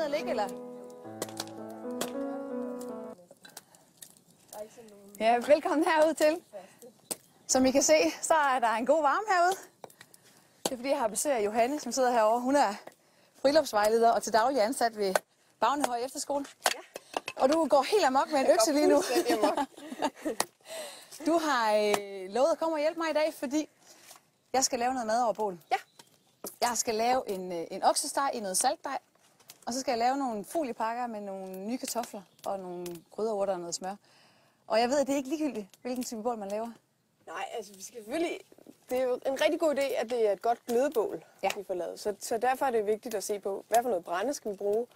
Eller? Ja, velkommen herud til. Som I kan se, så er der en god varme herude. Det er fordi, jeg har besøg af Johanne, som sidder herovre. Hun er friluftsvejleder og til daglig ansat ved Bagnehøj Efterskole. Ja. Og du går helt amok med en økse lige nu. Du har lovet at komme og hjælpe mig i dag, fordi jeg skal lave noget mad over bål. Ja. Jeg skal lave en oksesteg i noget saltdej. Og så skal jeg lave nogle foliepakker med nogle nye kartofler og nogle krydderurter og noget smør. Og jeg ved, at det er ikke ligegyldigt, hvilken type bål man laver. Nej, altså vi skal selvfølgelig... Det er jo en rigtig god idé, at det er et godt glødebål, vi får lavet. Så derfor er det vigtigt at se på, hvad for noget brænde skal vi bruge.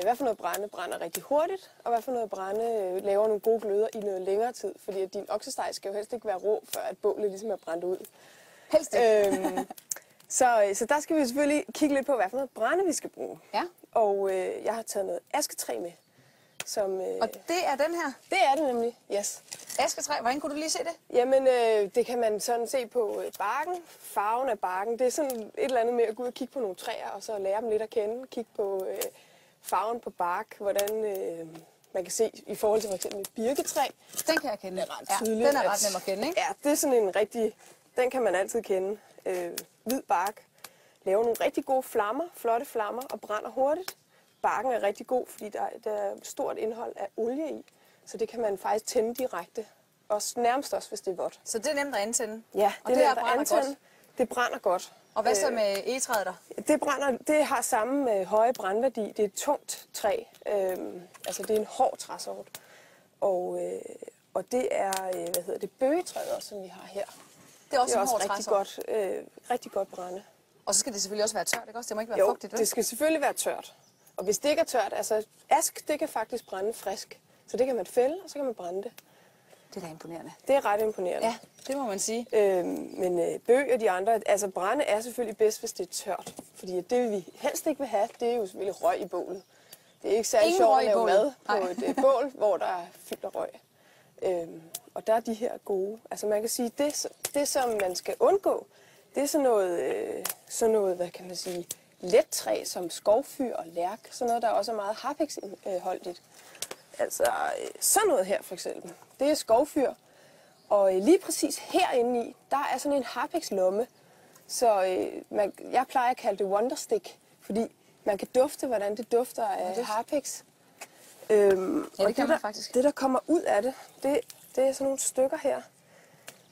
Hvad for noget brænde brænder rigtig hurtigt, og hvad for noget brænde laver nogle gode gløder i noget længere tid. Fordi at din oksesteg skal jo helst ikke være rå, før at bålet ligesom er brændt ud. Helst ikke. Så der skal vi selvfølgelig kigge lidt på, hvad for noget brænde vi skal bruge. Ja. Og jeg har taget noget asketræ med. Og det er den her? Det er det nemlig, yes. Asketræ, hvordan kunne du lige se det? Jamen, det kan man sådan se på barken, farven af barken. Det er sådan et eller andet med at gå ud og kigge på nogle træer, og så lære dem lidt at kende. Kigge på farven på bark, hvordan man kan se i forhold til f.eks. et birketræ. Den kan jeg kende. Det er ret tydeligt. Den er ret nem at kende, ikke? Ja, det er sådan en rigtig... Den kan man altid kende. Hvid bark. Laver nogle rigtig gode flammer, flotte flammer, og brænder hurtigt. Barken er rigtig god, fordi der er et stort indhold af olie i. Så det kan man faktisk tænde direkte. Nærmest også, hvis det er vådt. Så det er nemt at antænde? Ja, det er nemt at antænde. Godt. Det brænder godt. Og hvad så med egetræet der? Det har samme høje brændværdi. Det er et tungt træ. Altså det er en hård træsort. Og det er, bøgetræet også, som vi har her. Det er også en hård træsort. Rigtig godt brænde. Og så skal det selvfølgelig også være tørt, ikke også? Det må ikke være fugtigt, vel? Det skal selvfølgelig være tørt. Og hvis det ikke er tørt, altså ask, det kan faktisk brænde frisk. Så det kan man fælde, og så kan man brænde det. Det er da imponerende. Det er ret imponerende. Ja, det må man sige. Men bøg og de andre, altså brænde er selvfølgelig bedst, hvis det er tørt. Fordi det vi helst ikke vil have, det er jo selvfølgelig røg i bålet. Det er ikke særlig sjovt at lave mad på et bål, hvor der er fyldt af røg. Og der er de her gode. Altså man kan sige, det som man skal undgå, det er sådan noget, hvad kan man sige, let træ som skovfyr og lærk. Sådan noget, der også er meget harpiksindholdigt. Altså sådan noget her for eksempel. Det er skovfyr. Og lige præcis herinde i, der er sådan en harpikslomme. Så jeg plejer at kalde det wonderstick, fordi man kan dufte, hvordan det dufter af harpiks. Ja, det kan man faktisk. Det, der kommer ud af det, det er sådan nogle stykker her,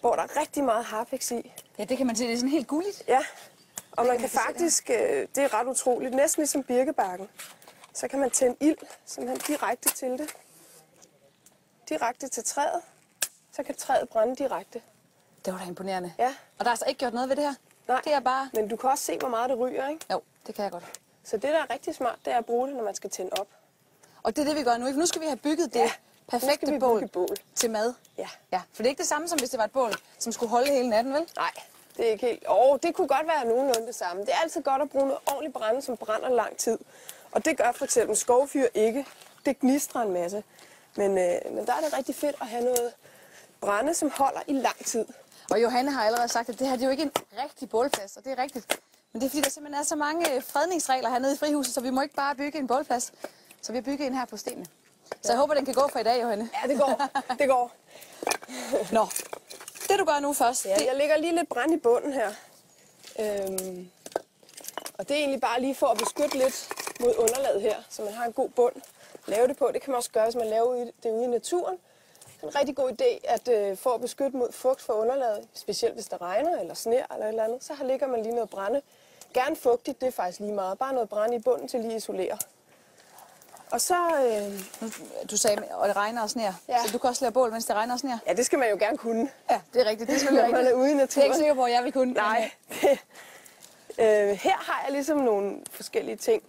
hvor der er rigtig meget harpiks i. Ja, det kan man se. Det er sådan helt gulligt. Ja, og man kan faktisk, det er ret utroligt, næsten ligesom birkebarken, så kan man tænde ild simpelthen direkte til det. Direkte til træet, så kan træet brænde direkte. Det var da imponerende. Ja. Og der er altså ikke gjort noget ved det her? Nej, det er bare... men du kan også se, hvor meget det ryger, ikke? Jo, det kan jeg godt. Så det, der er rigtig smart, det er at bruge det, når man skal tænde op. Og det er det, vi gør nu. Nu skal vi have bygget det perfekte bål til mad. Ja. Ja. For det er ikke det samme, som hvis det var et bål, som skulle holde hele natten, vel? Nej, det er ikke helt... det kunne godt være nogenlunde det samme. Det er altid godt at bruge noget ordentligt brænde, som brænder lang tid. Og det gør for eksempel skovfyr ikke. Det gnistrer en masse. Men der er det rigtig fedt at have noget brænde, som holder i lang tid. Og Johanne har allerede sagt, at det her det er jo ikke en rigtig bålplads, og det er rigtigt. Men det er fordi, der simpelthen er så mange fredningsregler hernede i Frihuset, så vi må ikke bare bygge en bålplads. Så vi har bygget en her på stenene. Så jeg håber, den kan gå for i dag, Johanne. Ja, det går. Det går. Nå, det du gør nu først. Ja, jeg lægger lige lidt brænde i bunden her. Og det er egentlig bare lige for at beskytte lidt mod underlaget her, så man har en god bund. Lave det på. Det kan man også gøre, hvis man laver det ude i naturen. Det er en rigtig god idé, at for at beskytte mod fugt for underlaget, specielt hvis der regner eller sner eller et eller andet, så ligger man lige noget brænde. Gerne fugtigt, det er faktisk lige meget. Bare noget brænde i bunden til lige at isolere. Og så... Du sagde, at det regner og sner. Ja. Så du kan også lave bål, mens det regner og sner? Ja, det skal man jo gerne kunne. Ja, det er rigtigt. Det er selvfølgelig rigtigt. Man er ude i naturen. Det er ikke sikker på, at jeg vil kunne. Nej. Her har jeg ligesom nogle forskellige ting,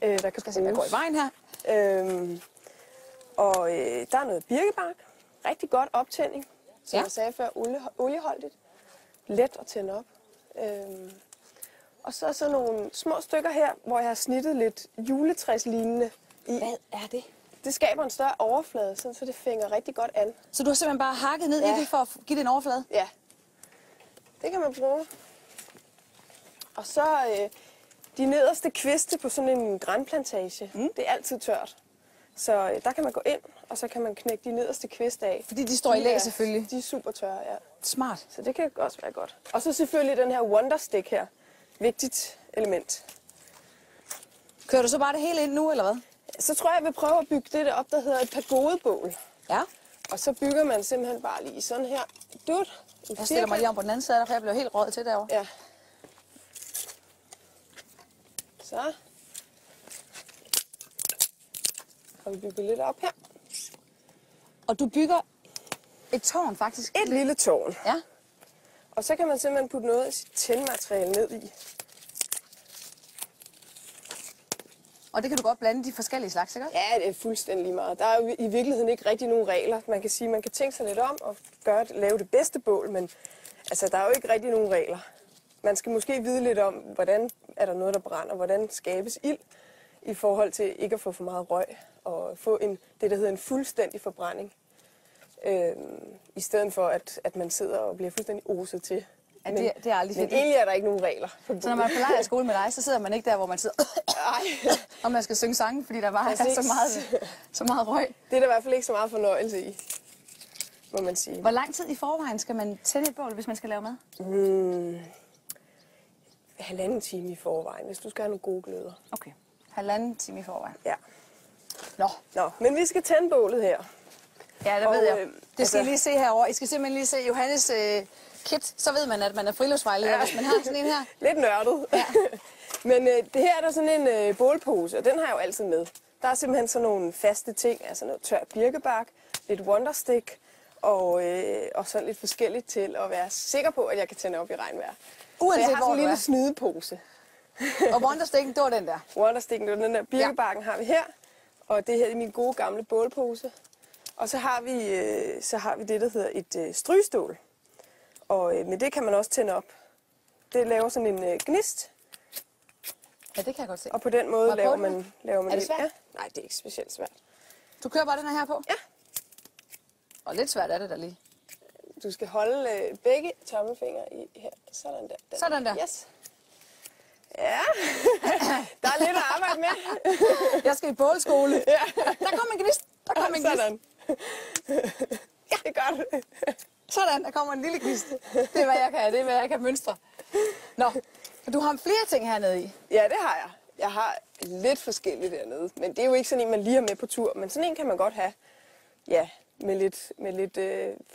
der kan bruges. Jeg går i vejen her. Der er noget birkebark. Rigtig godt optænding. Som jeg sagde før, olieholdigt. Let at tænde op. Og så sådan nogle små stykker her, hvor jeg har snittet lidt juletræslignende i. Hvad er det? Det skaber en større overflade, så det fænger rigtig godt an. Så du har simpelthen bare hakket ned i det for at give det en overflade? Ja. Det kan man bruge. Og så De nederste kviste på sådan en granplantage, det er altid tørt. Så der kan man gå ind, og så kan man knække de nederste kviste af. Fordi de står i læ selvfølgelig. De er super tørre, ja. Smart. Så det kan også være godt. Og så selvfølgelig den her Wonder Stick her. Vigtigt element. Kører du så bare det hele ind nu, eller hvad? Så tror jeg, jeg vil prøve at bygge det op, der hedder et pagodebål. Ja. Og så bygger man simpelthen bare lige sådan her. Jeg stiller mig lige om på den anden side, for jeg bliver helt rød til derovre. Ja. Så. Og vi bygger lidt op her. Og du bygger et tårn faktisk? Et lille tårn. Ja. Og så kan man simpelthen putte noget af sit tændmateriale ned i. Og det kan du godt blande de forskellige slags, ikke? Ja, det er fuldstændig lige meget. Der er jo i virkeligheden ikke rigtig nogen regler. Man kan sige, man kan tænke sig lidt om og lave det bedste bål, men altså, der er jo ikke rigtig nogen regler. Man skal måske vide lidt om, hvordan er der noget, der brænder, hvordan skabes ild i forhold til ikke at få for meget røg og få det, der hedder en fuldstændig forbrænding. I stedet for, at man sidder og bliver fuldstændig oset til. Ja, det er aldrig fedt. Men egentlig er der ikke nogen regler. Så når man er på lejrskole med dig, så sidder man ikke der, hvor man sidder og man skal synge sange, fordi der bare er så meget røg. Det er der i hvert fald ikke så meget fornøjelse i, må man sige. Hvor lang tid i forvejen skal man tænde et bål, hvis man skal lave mad? 1,5 time i forvejen, hvis du skal have nogle gode gløder. Okay, 1,5 time i forvejen. Ja. Nå, men vi skal tænde bålet her. Ja, det ved jeg. Det skal I lige se herovre. I skal simpelthen lige se Johannes kit, så ved man, at man er friluftsvejleder, hvis man har sådan en her. Lidt nørdet. Ja. Men det her er der sådan en bålpose, og den har jeg jo altid med. Der er simpelthen sådan nogle faste ting, altså noget tør birkebark, lidt Wonder Stick og sådan lidt forskelligt til at være sikker på, at jeg kan tænde op i regnvejr. Uanset så jeg har sådan en lille er. snydepose. Og Wonder Sticken, det var den der? Wonder Sticken, det var den der. Birkebarken har vi her, og det her er min gode gamle bålpose. Og så har vi det, der hedder et strygestål. Og med det kan man også tænde op. Det laver sådan en gnist. Ja, det kan jeg godt se. Og på den måde laver man Er det svært? Ja. Nej, det er ikke specielt svært. Du kører bare den her på? Ja. Og lidt svært er det der lige. Du skal holde begge tommelfingre i her. Sådan der. Sådan der? Yes. Ja, der er lidt at arbejde med. Jeg skal i bålskole. Ja. Der kom en gnist. Der kom en gnist. Sådan. Ja, det er godt. Sådan, der kommer en lille gnist. Det er, hvad jeg kan. Det er, hvad jeg kan mønstre. Nå, du har flere ting hernede i. Ja, det har jeg. Jeg har lidt forskelligt dernede. Men det er jo ikke sådan en, man lige har med på tur. Men sådan en kan man godt have. Ja, med lidt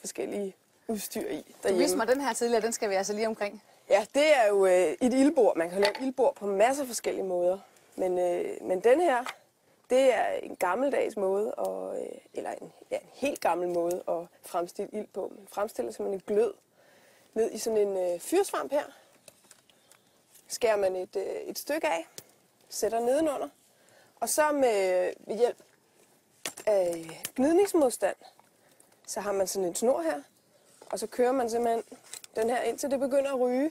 forskellige udstyr i derhjemme. Du viste mig den her tidligere, den skal vi altså lige omkring. Ja, det er jo et ildbord. Man kan lave ildbord på masser af forskellige måder. Men den her, det er en gammeldags måde, eller en helt gammel måde at fremstille ild på. Man fremstiller simpelthen en glød ned i sådan en fyrsvamp her. Skærer man et stykke af, sætter nedenunder, og så med hjælp af gnidningsmodstand, så har man sådan en snor her, og så kører man simpelthen den her indtil det begynder at ryge.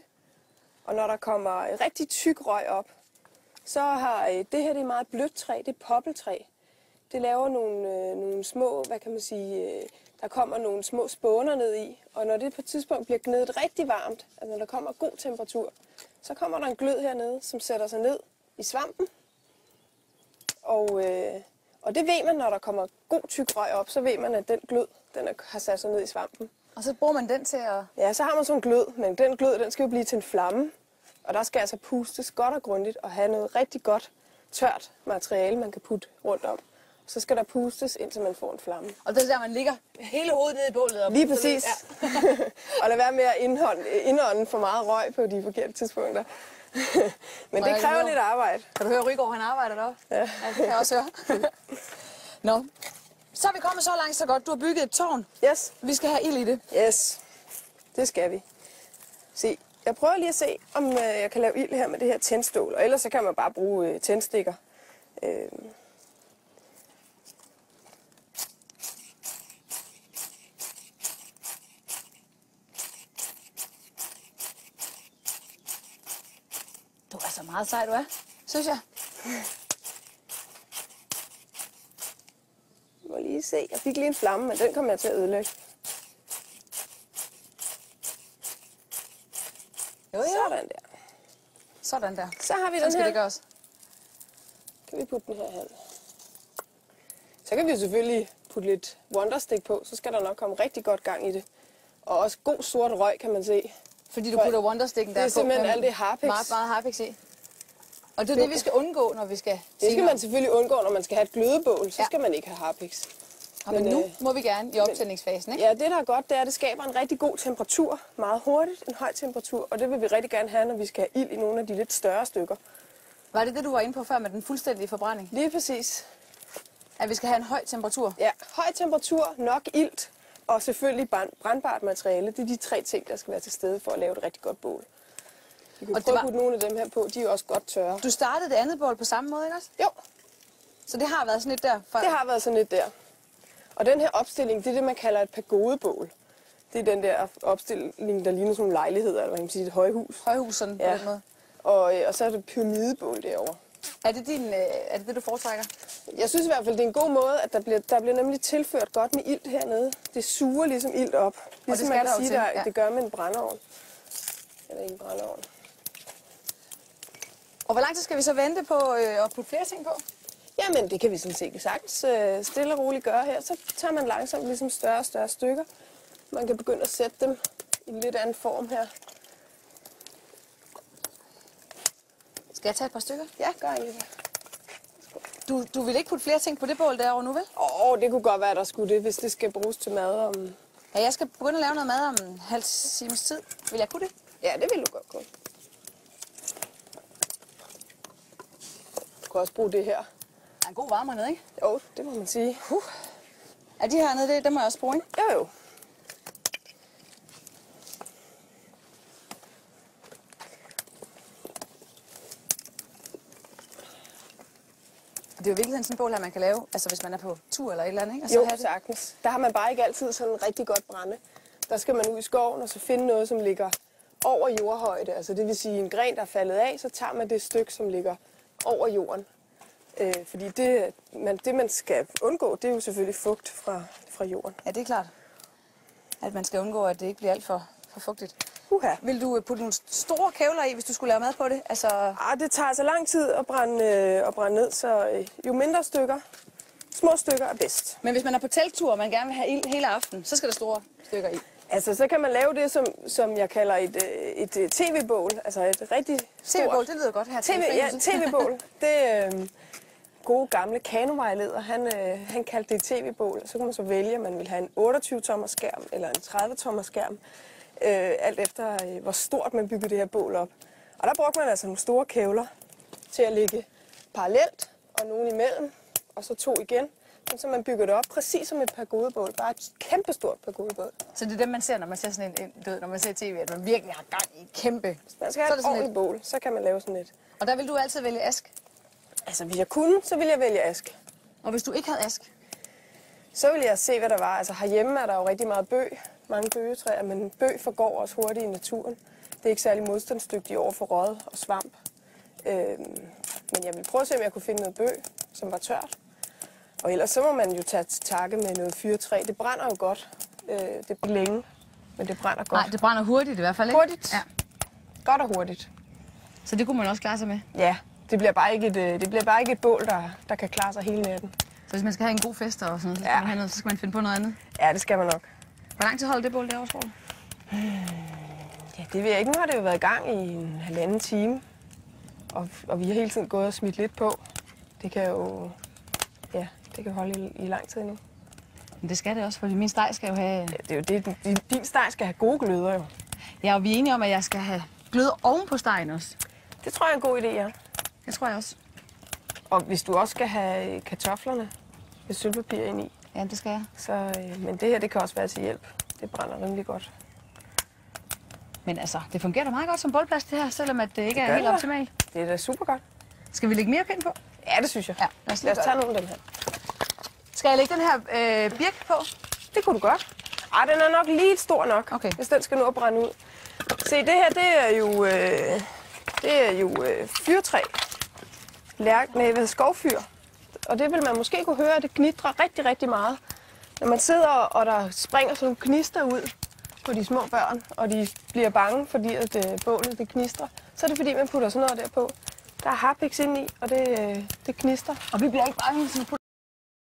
Og når der kommer rigtig tyk røg op, så har det her, det er meget blødt træ, det er poppeltræ. Det laver nogle små, hvad kan man sige, der kommer nogle små spåner ned i. Og når det på et tidspunkt bliver gnedet rigtig varmt, altså når der kommer god temperatur, så kommer der en glød hernede, som sætter sig ned i svampen. Og det ved man, når der kommer god tyk røg op, så ved man, at den glød, har sat sig ned i svampen. Og så bruger man den til at... Ja, så har man sådan en glød, men den glød, den skal jo blive til en flamme. Og der skal altså pustes godt og grundigt og have noget rigtig godt tørt materiale, man kan putte rundt om. Så skal der pustes, indtil man får en flamme. Og det er der, man ligger hele hovedet nede i bålet. Og lige præcis. Ja. Og lad være med at indånde for meget røg på de forkerte tidspunkter. Men det kræver lidt arbejde. Kan du høre, Rygaard, han arbejder deroppe? Ja. Ja, det kan jeg også høre. Nå. Så er vi kommet så langt, så godt. Du har bygget et tårn. Yes. Vi skal have ild i det. Yes. Det skal vi. Se, jeg prøver lige at se, om jeg kan lave ild her med det her tændstål. Og ellers så kan man bare bruge tændstikker. Du er så meget sej, du er, synes jeg. Jeg må lige se. Jeg fik lige en flamme, men den kommer jeg til at ødelægge. Jo. Sådan der. Sådan der. Så har vi Sådan den skal her. det gøres. Kan vi putte den her hen? Så kan vi selvfølgelig putte lidt Wonderstick på, så skal der nok komme rigtig godt gang i det. Og også god sort røg, kan man se. Fordi du putter Wondersticken der på. Det er simpelthen alt det harpiks. Meget harpiks i. Og det er det, vi skal undgå, når vi skal... Det skal man selvfølgelig undgå, når man skal have et glødebål. Så skal man ikke have harpiks. Men nu må vi gerne i optændingsfasen, ikke? Ja, det der er godt, det er, at det skaber en rigtig god temperatur. Meget hurtigt, en høj temperatur. Og det vil vi rigtig gerne have, når vi skal have ild i nogle af de lidt større stykker. Var det det, du var inde på før med den fuldstændige forbrænding? Lige præcis. At vi skal have en høj temperatur? Ja, høj temperatur, nok ilt og selvfølgelig brændbart materiale. Det er de 3 ting, der skal være til stede for at lave et rigtig godt bål. Vi kan prøve at putte nogle af dem her på, de er også godt tørre. Du startede det andet bål på samme måde, ikke også? Jo. Så det har været sådan lidt der? Det har været sådan lidt der. Og den her opstilling, det er det, man kalder et pagodebål. Det er den der opstilling, der ligner sådan nogle lejligheder, eller man kan sige et højhus. Højhus, sådan på den måde. Og så er det pyramidebål derovre. Er det det, du foretrækker? Jeg synes i hvert fald, det er en god måde, at der bliver nemlig tilført godt med ilt hernede. Det suger ligesom ilt op. Ligesom man kan sige, det gør med en brændeovn. Eller en brændeovn. Og hvor lang tid skal vi så vente på at putte flere ting på? Jamen, det kan vi sådan set sagtens stille og roligt gøre her. Så tager man langsomt ligesom større og større stykker. Man kan begynde at sætte dem i en lidt anden form her. Skal jeg tage et par stykker? Ja, gør jeg det. Du vil ikke putte flere ting på det bål derovre nu, vel? Det kunne godt være, at der skulle det, hvis det skal bruges til mad om... Ja, jeg skal begynde at lave noget mad om en halv times tid. Vil jeg kunne det? Ja, det vil du godt kunne. Du kan også bruge det her. Der er en god varme hernede, ikke? Jo, det må man sige. Er de hernede, det må jeg også bruge, ikke? Jo. Det er jo virkelig sådan en bål her, man kan lave, altså hvis man er på tur eller et eller andet, ikke? Og så Jo, have det. sagtens. Der har man bare ikke altid sådan en rigtig godt brænde. Der skal man ud i skoven og så finde noget, som ligger over jordhøjde. Altså det vil sige en gren, der er faldet af, så tager man det stykke, som ligger over jorden. Fordi det man skal undgå, det er jo selvfølgelig fugt fra jorden. Ja, det er klart. At man skal undgå, at det ikke bliver alt for fugtigt. Vil du putte nogle store kævler i, hvis du skulle lave mad på det? Altså... Det tager altså lang tid at brænde ned, så jo mindre stykker, små stykker er bedst. Men hvis man er på telttur, og man gerne vil have ild hele aften, så skal der store stykker i. Altså, så kan man lave det, som jeg kalder et tv-bål. Altså et rigtig stort... TV-bål, det lyder godt her. tv-bål. Det gode gamle kanovejleder, han kaldte det et tv-bål. Så kan man så vælge, om man vil have en 28-tommer skærm eller en 30-tommer skærm. Alt efter, hvor stort man bygger det her bål op. Og der brugte man altså nogle store kævler til at ligge parallelt, og nogle imellem, og så 2 igen. Så man bygger det op præcis som et pagodebål. Bare et kæmpestort pagodebål. Så det er det, man ser, når man ser sådan når man ser tv, at man virkelig har gang i et kæmpe... Hvis man skal have et ordentligt bål, så kan man lave sådan et. Og der vil du altid vælge ask? Altså, hvis jeg kunne, så ville jeg vælge ask. Og hvis du ikke havde ask? Så ville jeg se, hvad der var. Altså, herhjemme er der jo rigtig meget bøg. Mange bøgetræer, men bøg forgår også hurtigt i naturen. Det er ikke særlig modstandsdygtigt over for råd og svamp. Men jeg ville prøve at se, om jeg kunne finde noget bøg, som var tørt. Og ellers så må man jo tage til takke med noget fyrretræ. Det brænder jo godt. Det bliver længe, men det brænder godt. Nej, det brænder hurtigt i hvert fald, ikke? Hurtigt. Ja. Godt og hurtigt. Så det kunne man også klare sig med? Ja, det bliver bare ikke et bål, der kan klare sig hele natten. Så hvis man skal have en god fest og sådan noget, så skal man finde på noget andet? Ja, det skal man nok. Hvor lang tid holder det bål derovre, tror du? Ja, det ved jeg ikke. Nu har det jo været i gang i en 1,5 time. Og vi har hele tiden gået og smidt lidt på. Det kan jo... Ja, det kan holde i lang tid nu. Men det skal det også, fordi min steg skal jo have... Ja, det er jo det. Din steg skal have gode gløder jo. Ja, og vi er enige om, at jeg skal have gløder oven på stegen også. Det tror jeg er en god idé, ja. Det tror jeg også. Og hvis du også skal have kartoflerne med sølvpapir ind i. Ja, det skal jeg. Så, men det her, det kan også være til hjælp. Det brænder rimelig godt. Men altså, det fungerer da meget godt som bålplads det her, selvom at det ikke er helt optimalt. Det er da super godt. Skal vi lægge mere pind på? Ja, det synes jeg. Ja, lad os tage nogle af dem her. Skal jeg lægge den her birk på? Det kunne du godt. Den er nok lige stor nok, hvis den skal nå at brænde ud. Se, det her, det er jo fyrtræ. Skovfyr. Og det vil man måske kunne høre, at det gnitrer rigtig, rigtig meget. Når man sidder, og der springer sådan nogle gnister ud på de små børn, og de bliver bange, fordi at bålet det gnistrer, så er det fordi, man putter sådan noget der på. Der er harpiks inde i, og det gnister. Og vi bliver ikke bange, hvis man putter